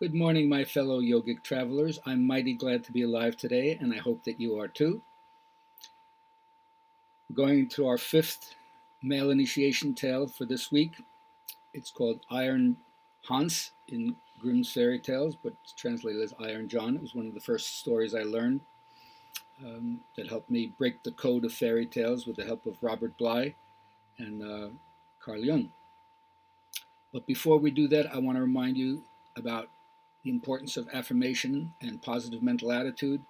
Good morning, my fellow yogic travelers. I'm mighty glad to be alive today, and I hope that you are too. We're going to our fifth male initiation tale for this week. It's called Iron Hans in Grimm's fairy tales, but it's translated as Iron John. It was one of the first stories I learned that helped me break the code of fairy tales with the help of Robert Bly and Carl Jung. But before we do that, I want to remind you about the importance of affirmation and positive mental attitude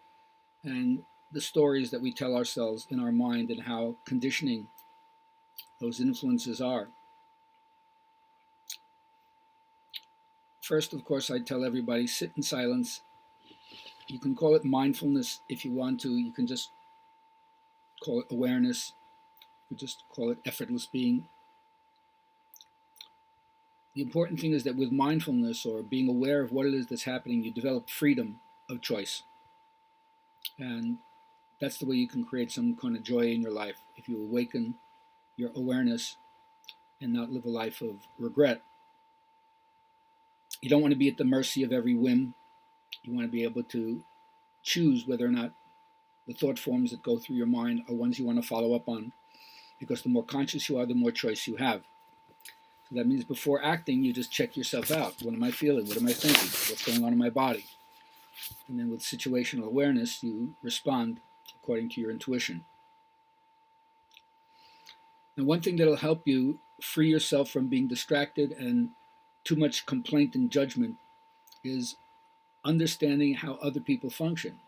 and the stories that we tell ourselves in our mind and how conditioning those influences are. First, of course, I tell everybody sit in silence. You can call it mindfulness if you want to. You can just call it awareness. You can just call it effortless being. The important thing is that with mindfulness or being aware of what it is that's happening, you develop freedom of choice. And that's the way you can create some kind of joy in your life. If you awaken your awareness and not live a life of regret. You don't want to be at the mercy of every whim. You want to be able to choose whether or not the thought forms that go through your mind are ones you want to follow up on. Because the more conscious you are, the more choice you have. So that means before acting, you just check yourself out. What am I feeling? What am I thinking? What's going on in my body? And then with situational awareness, you respond according to your intuition. Now, one thing that'll help you free yourself from being distracted and too much complaint and judgment is understanding how other people function.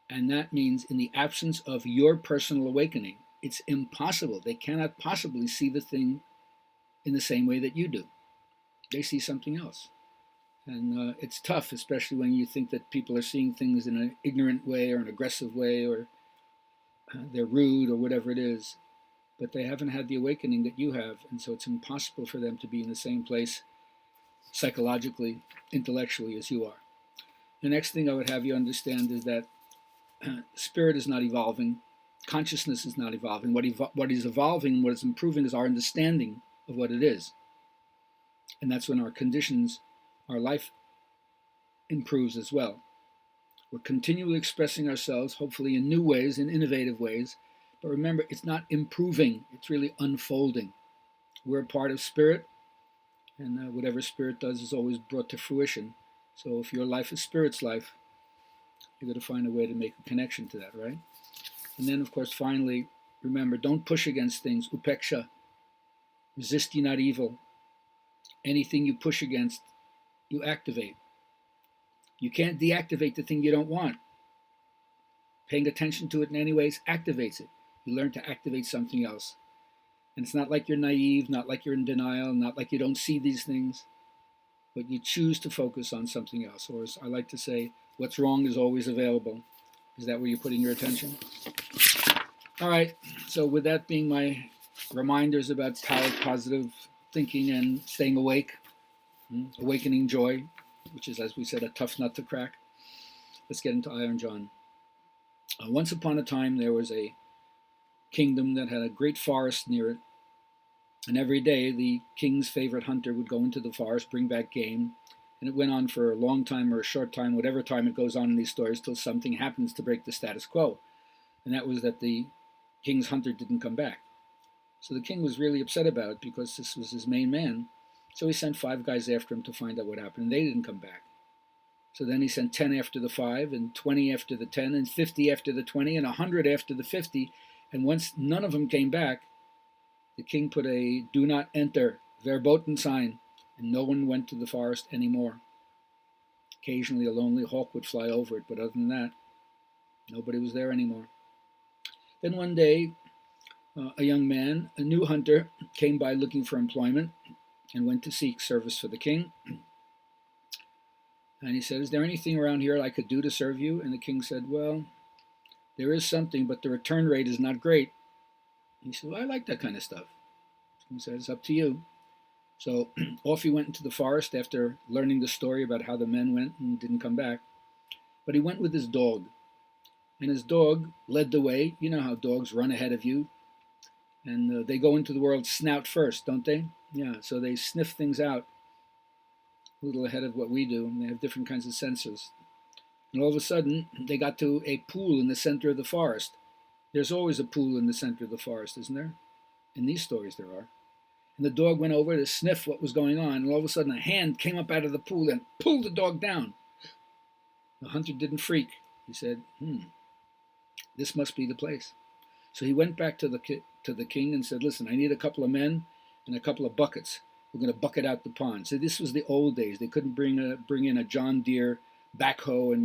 And that means in the absence of your personal awakening, it's impossible. They cannot possibly see the thing in the same way that you do. They see something else. And it's tough, especially when you think that people are seeing things in an ignorant way or an aggressive way or they're rude or whatever it is. But they haven't had the awakening that you have. And so it's impossible for them to be in the same place psychologically, intellectually as you are. The next thing I would have you understand is that spirit is not evolving, consciousness is not evolving. What is evolving, what is improving is our understanding of what it is. And that's when our conditions, our life improves as well. We're continually expressing ourselves, hopefully in new ways, in innovative ways. But remember, it's not improving, it's really unfolding. We're a part of spirit, and whatever spirit does is always brought to fruition. So if your life is spirit's life, you're going to find a way to make a connection to that, right? And then, of course, finally, remember, don't push against things. Upeksha. Resist ye not evil. Anything you push against, you activate. You can't deactivate the thing you don't want. Paying attention to it in any ways activates it. You learn to activate something else. And it's not like you're naive, not like you're in denial, not like you don't see these things, but you choose to focus on something else. Or as I like to say, what's wrong is always available. Is that where you're putting your attention? All right, so with that being my reminders about positive thinking and staying awake, awakening joy, which is, as we said, a tough nut to crack, let's get into Iron John. Once upon a time, there was a kingdom that had a great forest near it. And every day, the king's favorite hunter would go into the forest, bring back game. And it went on for a long time or a short time, whatever time it goes on in these stories, till something happens to break the status quo. And that was that the king's hunter didn't come back. So the king was really upset about it because this was his main man. So he sent 5 guys after him to find out what happened, and they didn't come back. So then he sent 10 after the 5, and 20 after the 10, and 50 after the 20, and 100 after the 50. And once none of them came back, the king put a do not enter, verboten sign, and no one went to the forest anymore. Occasionally a lonely hawk would fly over it, but other than that, nobody was there anymore. Then one day, a young man, a new hunter, came by looking for employment and went to seek service for the king. And he said, "Is there anything around here I could do to serve you?" And the king said, "Well, there is something, but the return rate is not great." He said, "Well, I like that kind of stuff." He said, "It's up to you." So off he went into the forest after learning the story about how the men went and didn't come back. But he went with his dog. And his dog led the way. You know how dogs run ahead of you. And they go into the world snout first, don't they? Yeah, so they sniff things out. a little ahead of what we do, and they have different kinds of sensors. And all of a sudden, they got to a pool in the center of the forest. There's always a pool in the center of the forest, isn't there? In these stories, there are. And the dog went over to sniff what was going on, and all of a sudden, a hand came up out of the pool and pulled the dog down. The hunter didn't freak. He said, this must be the place. So he went back to the king and said, listen, I need a couple of men and a couple of buckets. We're going to bucket out the pond. So this was the old days. They couldn't bring in a John Deere backhoe and,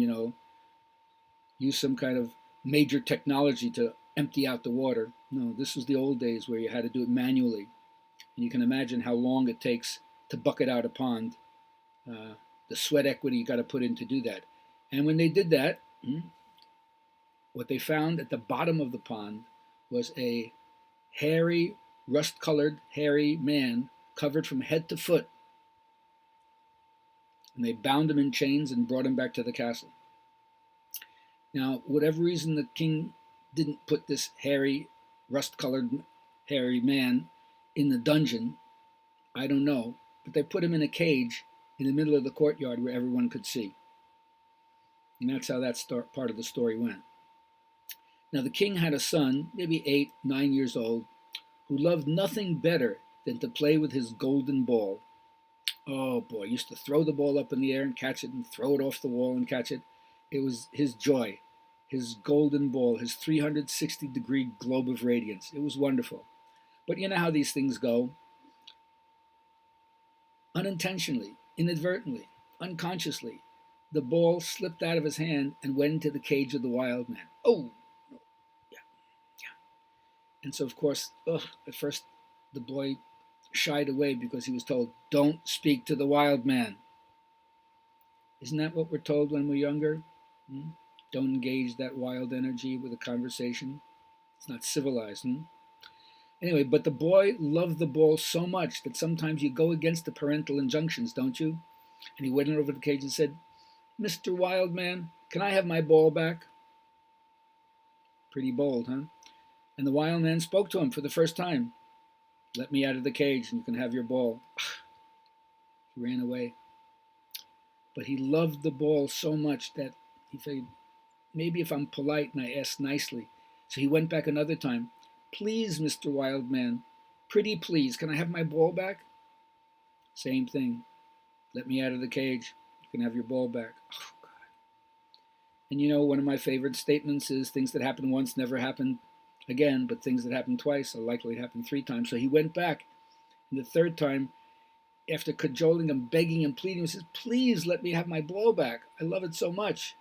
use some kind of major technology to empty out the water. No, this was the old days where you had to do it manually. And you can imagine how long it takes to bucket out a pond, the sweat equity you got to put in to do that. And when they did that, what they found at the bottom of the pond was a hairy, rust-colored, hairy man covered from head to foot. And they bound him in chains and brought him back to the castle. Now, whatever reason the king didn't put this hairy, rust-colored, hairy man in the dungeon, I don't know, but they put him in a cage in the middle of the courtyard where everyone could see. And that's how that part of the story went. Now, the king had a son, maybe 8, 9 years old, who loved nothing better than to play with his golden ball. Oh boy, he used to throw the ball up in the air and catch it and throw it off the wall and catch it. It was his joy, his golden ball, his 360-degree globe of radiance. It was wonderful. But you know how these things go. Unintentionally, inadvertently, unconsciously, the ball slipped out of his hand and went into the cage of the wild man. Oh, yeah. And so, of course, at first the boy shied away because he was told, don't speak to the wild man. Isn't that what we're told when we're younger? Don't engage that wild energy with a conversation. It's not civilized. Anyway, but the boy loved the ball so much that sometimes you go against the parental injunctions, don't you? And he went over to the cage and said, Mr. Wildman, can I have my ball back? Pretty bold, huh? And the wild man spoke to him for the first time. Let me out of the cage and you can have your ball. He ran away. But he loved the ball so much that he figured, maybe if I'm polite and I ask nicely. So he went back another time. Please, Mr. Wildman, pretty please, can I have my ball back? Same thing. Let me out of the cage. You can have your ball back. Oh, God. And one of my favorite statements is things that happen once never happen again, but things that happen twice are likely to happen 3 times. So he went back, and the third time, after cajoling him, begging and pleading, he says, please let me have my ball back. I love it so much.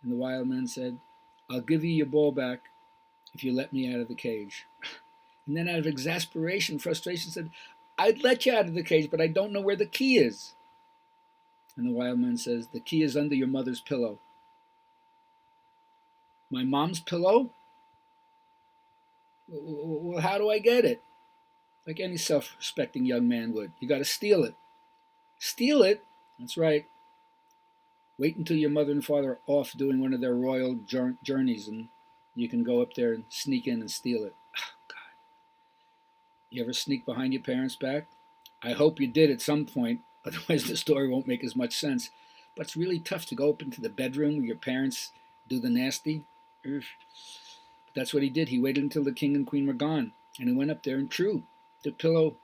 And the wild man said, I'll give you your ball back if you let me out of the cage. And then out of exasperation, frustration, said, I'd let you out of the cage, but I don't know where the key is. And the wild man says, the key is under your mother's pillow. My mom's pillow? Well, how do I get it? Like any self-respecting young man would. You got to steal it. Steal it? That's right. Wait until your mother and father are off doing one of their royal journeys and you can go up there and sneak in and steal it. Oh, God. You ever sneak behind your parents' back? I hope you did at some point, otherwise the story won't make as much sense. But it's really tough to go up into the bedroom where your parents do the nasty. But that's what he did. He waited until the king and queen were gone, and he went up there, and true, the pillow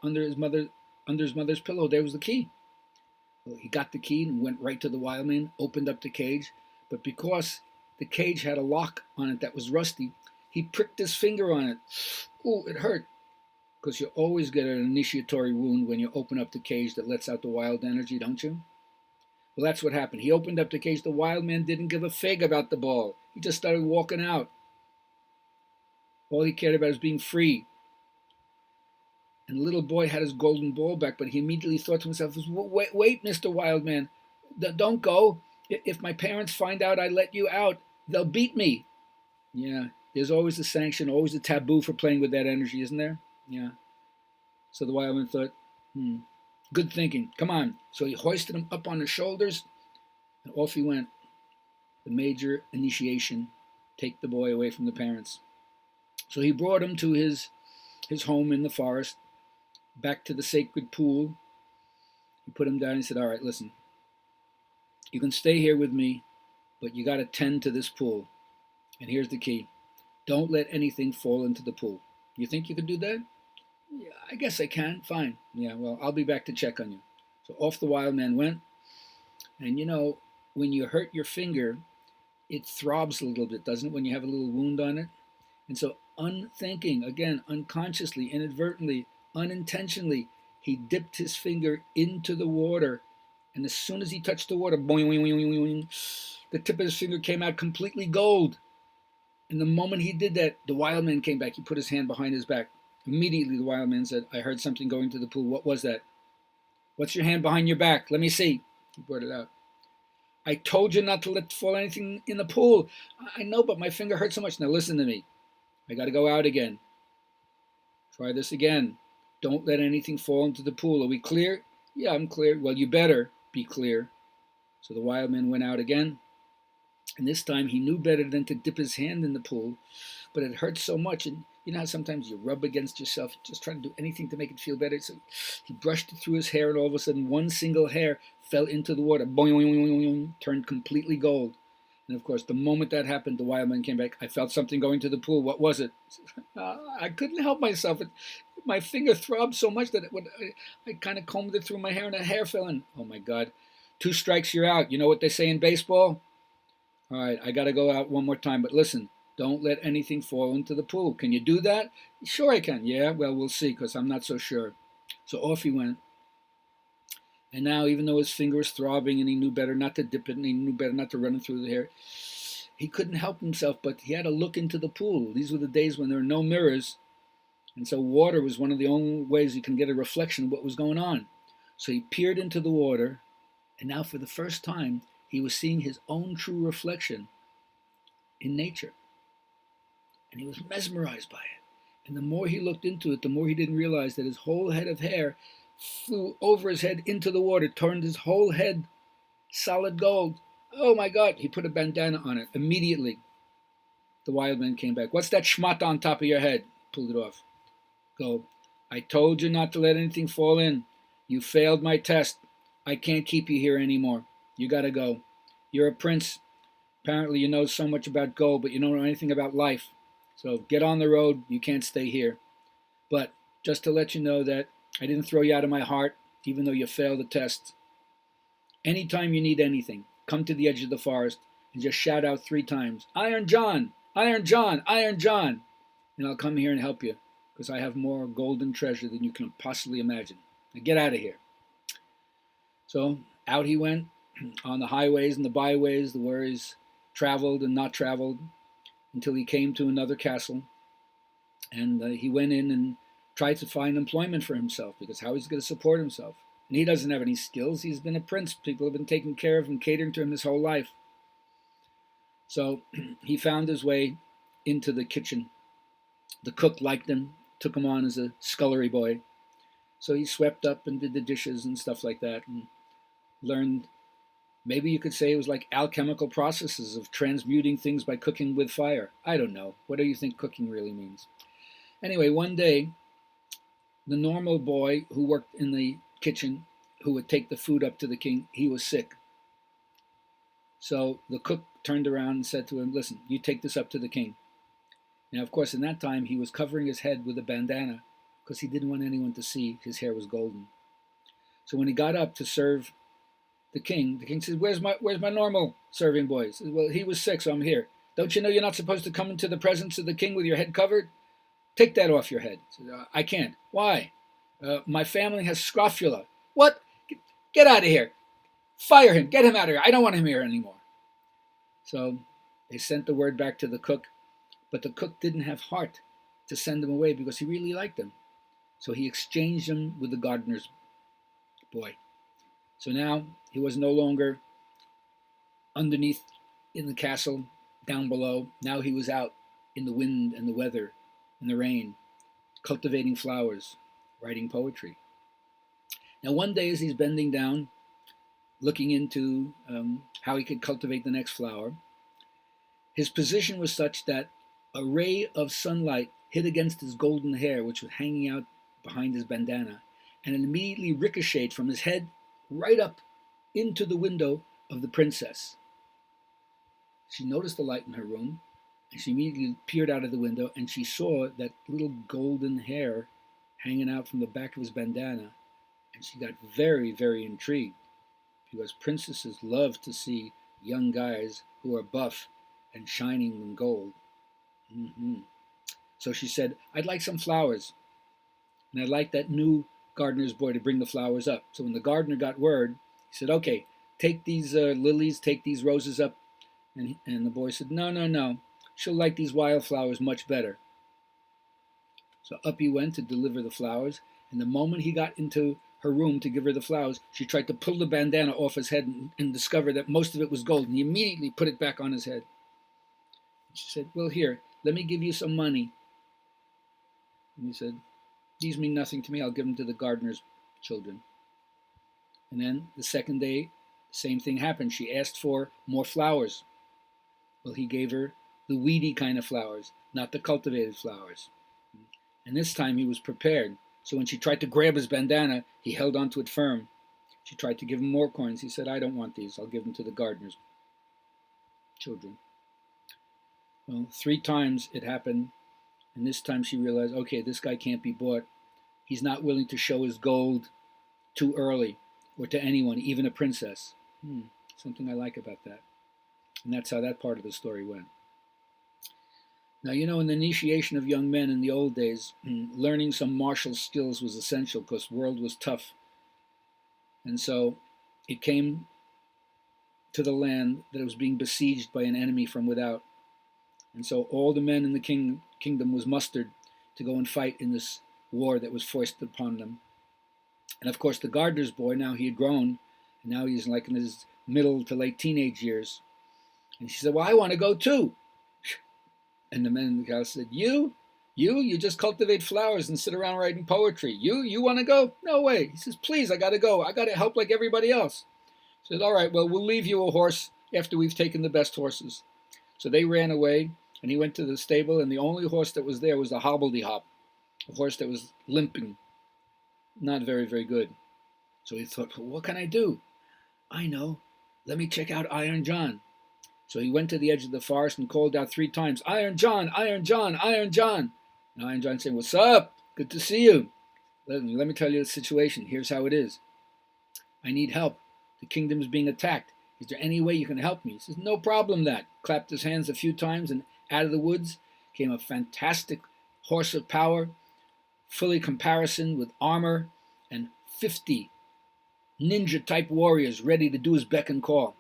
under his mother's pillow, there was the key. Well, he got the key and went right to the wild man, opened up the cage, but because the cage had a lock on it that was rusty, he pricked his finger on it. Ooh, it hurt. Because you always get an initiatory wound when you open up the cage that lets out the wild energy, don't you? Well, that's what happened. He opened up the cage. The wild man didn't give a fig about the ball. He just started walking out. All he cared about was being free. And the little boy had his golden ball back, but he immediately thought to himself, wait, Mr. Wildman, don't go. If my parents find out I let you out, they'll beat me. Yeah, there's always a sanction, always a taboo for playing with that energy, isn't there? Yeah. So the Wildman thought, good thinking, come on. So he hoisted him up on his shoulders, and off he went. The major initiation, take the boy away from the parents. So he brought him to his home in the forest, back to the sacred pool, He put him down and he said, all right, listen, you can stay here with me, but you got to tend to this pool. And here's the key. Don't let anything fall into the pool. You think you can do that? Yeah, I guess I can. Fine. Yeah, well, I'll be back to check on you. So off the wild man went. And when you hurt your finger, it throbs a little bit, doesn't it, when you have a little wound on it? And so unthinking, again, unconsciously, inadvertently, unintentionally, he dipped his finger into the water. And as soon as he touched the water, boing, boing, boing, boing, boing, the tip of his finger came out completely gold. And the moment he did that, the wild man came back. He put his hand behind his back. Immediately, the wild man said, I heard something going to the pool. What was that? What's your hand behind your back? Let me see. He brought it out. I told you not to let fall anything in the pool. I know, but my finger hurts so much. Now listen to me. I got to go out again. Try this again. Don't let anything fall into the pool. Are we clear? Yeah, I'm clear. Well, you better be clear. So the wild man went out again. And this time he knew better than to dip his hand in the pool. But it hurt so much. And you know how sometimes you rub against yourself, just trying to do anything to make it feel better. So he brushed it through his hair, and all of a sudden one single hair fell into the water. Boing, boing, boing, boing, turned completely gold. And of course, the moment that happened, the wild man came back. I felt something going to the pool. What was it? I couldn't help myself. My finger throbbed so much that I kind of combed it through my hair, and the hair fell in. Oh my God. 2 strikes, you're out. You know what they say in baseball? All right, I got to go out one more time. But listen, don't let anything fall into the pool. Can you do that? Sure I can. Yeah, well, we'll see, because I'm not so sure. So off he went. And now, even though his finger was throbbing and he knew better not to dip it and he knew better not to run it through the hair, he couldn't help himself, but he had to look into the pool. These were the days when there were no mirrors, and so water was one of the only ways you can get a reflection of what was going on. So he peered into the water, and now for the first time, he was seeing his own true reflection in nature. And he was mesmerized by it. And the more he looked into it, the more he didn't realize that his whole head of hair flew over his head into the water, turned his whole head solid gold. Oh my God, he put a bandana on it. Immediately, the wild man came back. What's that schmata on top of your head? Pulled it off. Go. I told you not to let anything fall in. You failed my test. I can't keep you here anymore. You gotta go. You're a prince. Apparently you know so much about gold, but you don't know anything about life. So get on the road. You can't stay here. But just to let you know that I didn't throw you out of my heart, even though you failed the test. Anytime you need anything, come to the edge of the forest and just shout out 3 times, Iron John, Iron John, Iron John, and I'll come here and help you, because I have more golden treasure than you can possibly imagine. Now get out of here. So out he went on the highways and the byways, the where he's traveled and not traveled, until he came to another castle, and he went in and tried to find employment for himself, because how he's going to support himself. And he doesn't have any skills. He's been a prince. People have been taking care of him, catering to him his whole life. So he found his way into the kitchen. The cook liked him, took him on as a scullery boy. So he swept up and did the dishes and stuff like that, and learned, maybe you could say it was like alchemical processes of transmuting things by cooking with fire. I don't know. What do you think cooking really means? Anyway, one day, the normal boy who worked in the kitchen, who would take the food up to the king, he was sick. So the cook turned around and said to him, listen, you take this up to the king. Now, of course, in that time, he was covering his head with a bandana because he didn't want anyone to see his hair was golden. So when he got up to serve the king said, where's my normal serving boy? He said, well, he was sick, so I'm here. Don't you know you're not supposed to come into the presence of the king with your head covered? Take that off your head. He said, I can't. Why? My family has scrofula. What? Get out of here. Fire him. Get him out of here. I don't want him here anymore. So they sent the word back to the cook, but the cook didn't have heart to send him away because he really liked him. So he exchanged him with the gardener's boy. So now he was no longer underneath in the castle down below. Now he was out in the wind and the weather and the rain, cultivating flowers, writing poetry. Now one day as he's bending down, looking into how he could cultivate the next flower, his position was such that a ray of sunlight hit against his golden hair, which was hanging out behind his bandana, and it immediately ricocheted from his head right up into the window of the princess. She noticed the light in her room, and she immediately peered out of the window, and she saw that little golden hair hanging out from the back of his bandana, and she got very, very intrigued, because princesses love to see young guys who are buff and shining in gold. Mm-hmm. So she said, I'd like some flowers, and I'd like that new gardener's boy to bring the flowers up. So when the gardener got word, he said, okay, take these lilies, take these roses up. And the boy said, no, no, no, she'll like these wildflowers much better. So up he went to deliver the flowers, and the moment he got into her room to give her the flowers, she tried to pull the bandana off his head and discovered that most of it was gold, and he immediately put it back on his head. She said, well, here, let me give you some money. And he said, these mean nothing to me, I'll give them to the gardener's children. And then the second day, the same thing happened. She asked for more flowers. Well, he gave her the weedy kind of flowers, not the cultivated flowers. And this time he was prepared. So when she tried to grab his bandana, he held onto it firm. She tried to give him more coins. He said, I don't want these. I'll give them to the gardener's children. Well, 3 times it happened. And this time she realized, okay, this guy can't be bought. He's not willing to show his gold too early or to anyone, even a princess. Something I like about that. And that's how that part of the story went. Now, you know, in the initiation of young men in the old days, learning some martial skills was essential because the world was tough. And so it came to the land that it was being besieged by an enemy from without. And so all the men in the kingdom was mustered to go and fight in this war that was foisted upon them. And of course, the gardener's boy, now he had grown, and now he's like in his middle to late teenage years. And she said, well, I want to go too. And the men in the house said, you just cultivate flowers and sit around writing poetry. You want to go? No way. He says, please, I got to go. I got to help like everybody else. He said, all right, well, we'll leave you a horse after we've taken the best horses. So they ran away, and he went to the stable, and the only horse that was there was a hobbledy-hop, a horse that was limping, not very, very good. So he thought, well, what can I do? I know. Let me check out Iron John. So he went to the edge of the forest and called out 3 times, Iron John, Iron John, Iron John. And Iron John said, what's up? Good to see you. Let me tell you the situation. Here's how it is. I need help. The kingdom is being attacked. Is there any way you can help me? He says, no problem that. Clapped his hands a few times, and out of the woods came a fantastic horse of power, fully caparisoned with armor, and 50 ninja-type warriors ready to do his beck and call.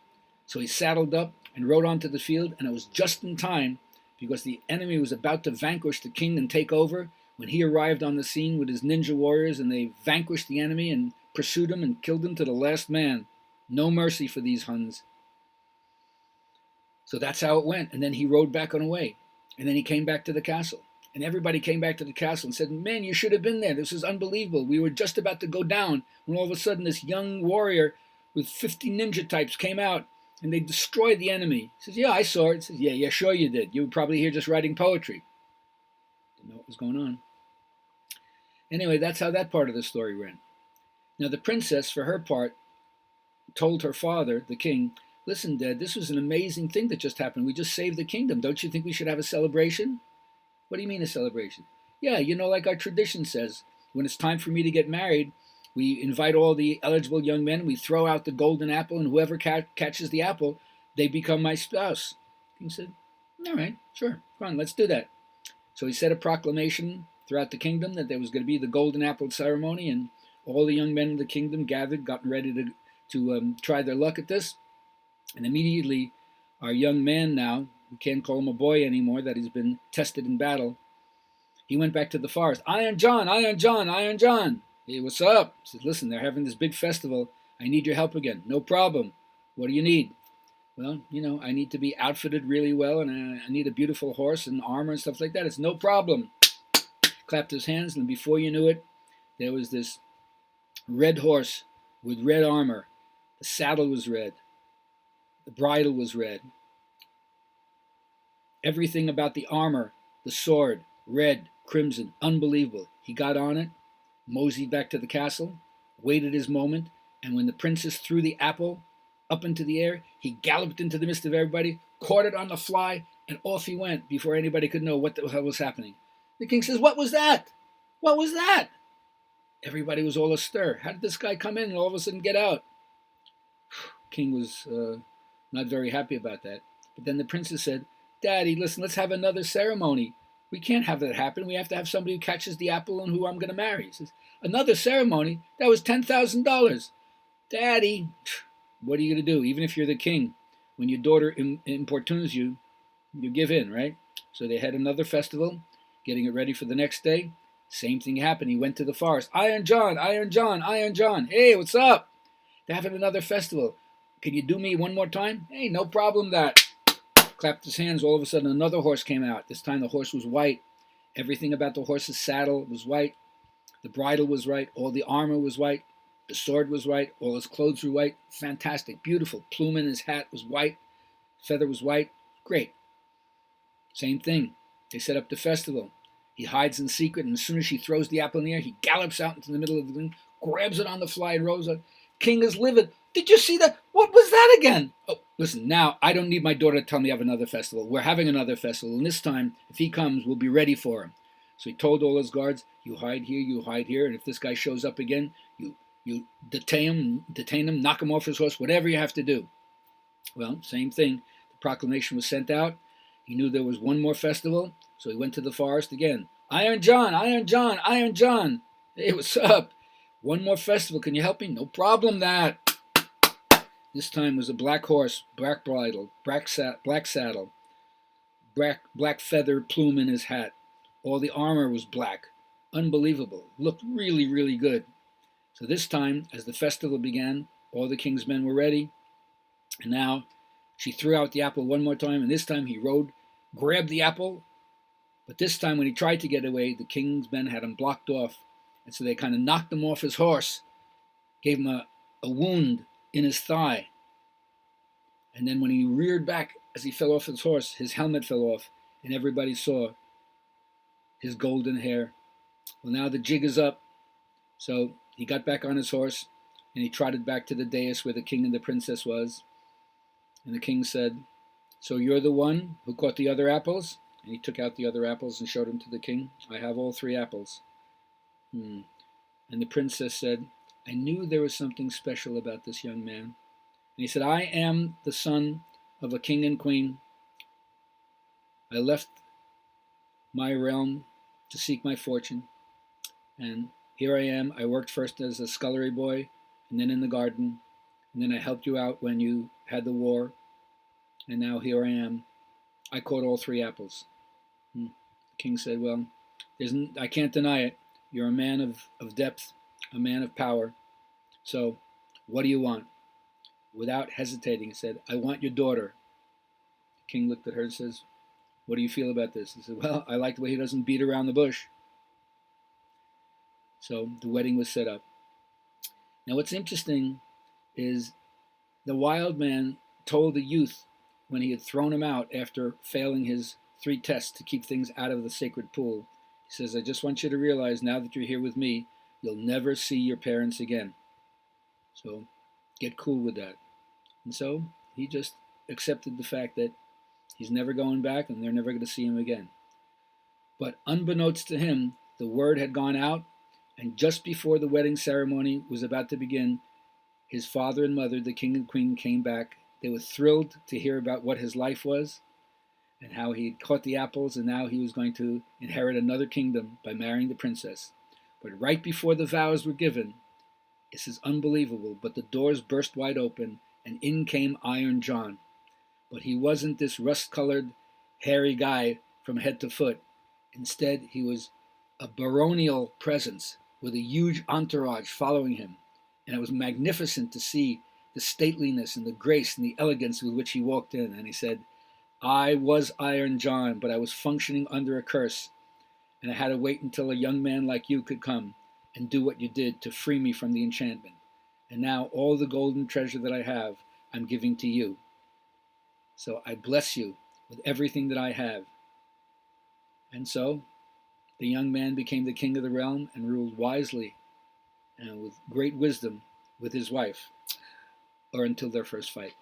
So he saddled up and rode onto the field, and it was just in time because the enemy was about to vanquish the king and take over when he arrived on the scene with his ninja warriors, and they vanquished the enemy and pursued him and killed him to the last man. No mercy for these Huns. So that's how it went, and then he rode back on away, and then he came back to the castle, and everybody came back to the castle and said, man, you should have been there. This is unbelievable. We were just about to go down when all of a sudden this young warrior with 50 ninja types came out, and they destroyed the enemy. He says, yeah, I saw it. He says, yeah, sure you did. You were probably here just writing poetry. Didn't know what was going on. Anyway, that's how that part of the story went. Now the princess, for her part, told her father, the king, listen, Dad, this was an amazing thing that just happened. We just saved the kingdom. Don't you think we should have a celebration? What do you mean a celebration? Yeah, you know, like our tradition says, when it's time for me to get married, we invite all the eligible young men, we throw out the golden apple, and whoever catches the apple, they become my spouse. King said, all right, sure, come on, let's do that. So he set a proclamation throughout the kingdom that there was going to be the golden apple ceremony, and all the young men in the kingdom gathered, gotten ready to try their luck at this. And immediately, our young man now, we can't call him a boy anymore, that he's been tested in battle, he went back to the forest. Iron John, Iron John, Iron John. Hey, what's up? He said, listen, they're having this big festival. I need your help again. No problem. What do you need? Well, you know, I need to be outfitted really well, and I need a beautiful horse and armor and stuff like that. It's no problem. Clapped his hands, and before you knew it, there was this red horse with red armor. The saddle was red. The bridle was red. Everything about the armor, the sword, red, crimson, unbelievable. He got on it, moseyed back to the castle, waited his moment, And when the princess threw the apple up into the air, he galloped into the midst of everybody, caught it on the fly, and off he went before anybody could know what the hell was happening. The king says, "What was that? What was that?" Everybody was all astir. How did this guy come in and all of a sudden get out? King was not very happy about that. But then the princess said, "Daddy, listen, let's have another ceremony. We can't have that happen. We have to have somebody who catches the apple and who I'm going to marry." He says, "Another ceremony? That was $10,000. Daddy, what are you going to do? Even if you're the king, when your daughter importunes you, you give in, right?" So they had another festival, getting it ready for the next day. Same thing happened. He went to the forest. "Iron John, Iron John, Iron John. Hey, what's up? They're having another festival. Can you do me one more time?" "Hey, no problem that." Clapped his hands. All of a sudden, another horse came out. This time the horse was white. Everything about the horse's saddle was white. The bridle was white. All the armor was white. The sword was white. All his clothes were white. Fantastic. Beautiful. Plume in his hat was white. Feather was white. Great. Same thing. They set up the festival. He hides in secret, and as soon as she throws the apple in the air, he gallops out into the middle of the room, grabs it on the fly, and rolls up. King is livid. "Did you see that? What was that again?" "Oh, listen, now I don't need my daughter to tell me I have another festival. We're having another festival, and this time, if he comes, we'll be ready for him." So he told all his guards, "You hide here, and if this guy shows up again, you detain him, knock him off his horse, whatever you have to do." Well, same thing. The proclamation was sent out. He knew there was one more festival, so he went to the forest again. "Iron John, Iron John, Iron John. Hey, what's up? One more festival. Can you help me?" "No problem that." This time was a black horse, black bridle, black saddle, black feather plume in his hat. All the armor was black. Unbelievable. Looked really, really good. So this time, as the festival began, all the king's men were ready. And now she threw out the apple one more time, and this time he rode, grabbed the apple. But this time when he tried to get away, the king's men had him blocked off. And so they kind of knocked him off his horse, gave him a wound in his thigh. And then when he reared back as he fell off his horse, his helmet fell off, and everybody saw his golden hair. Well, now the jig is up. So he got back on his horse, and he trotted back to the dais where the king and the princess was. And the king said, "So you're the one who caught the other apples?" And he took out the other apples and showed them to the king. "I have all 3 apples. And the princess said, "I knew there was something special about this young man." And he said, "I am the son of a king and queen. I left my realm to seek my fortune. And here I am. I worked first as a scullery boy, and then in the garden. And then I helped you out when you had the war. And now here I am. I caught all 3 apples." The king said, "Well, I can't deny it. You're a man of depth, a man of power. So what do you want?" Without hesitating, he said, "I want your daughter." The king looked at her and says, "What do you feel about this?" He said, "Well, I like the way he doesn't beat around the bush." So the wedding was set up. Now what's interesting is the wild man told the youth when he had thrown him out after failing his 3 tests to keep things out of the sacred pool. He says, "I just want you to realize now that you're here with me, you'll never see your parents again. So get cool with that." And so he just accepted the fact that he's never going back and they're never going to see him again. But unbeknownst to him, the word had gone out, and just before the wedding ceremony was about to begin, his father and mother, the king and queen, came back. They were thrilled to hear about what his life was and how he had caught the apples, and now he was going to inherit another kingdom by marrying the princess. But right before the vows were given, this is unbelievable, but the doors burst wide open, and in came Iron John. But he wasn't this rust-colored, hairy guy from head to foot. Instead, he was a baronial presence with a huge entourage following him. And it was magnificent to see the stateliness and the grace and the elegance with which he walked in. And he said, "I was Iron John, but I was functioning under a curse. And I had to wait until a young man like you could come and do what you did to free me from the enchantment. And now all the golden treasure that I have, I'm giving to you. So I bless you with everything that I have." And so the young man became the king of the realm and ruled wisely and with great wisdom with his wife, or until their first fight.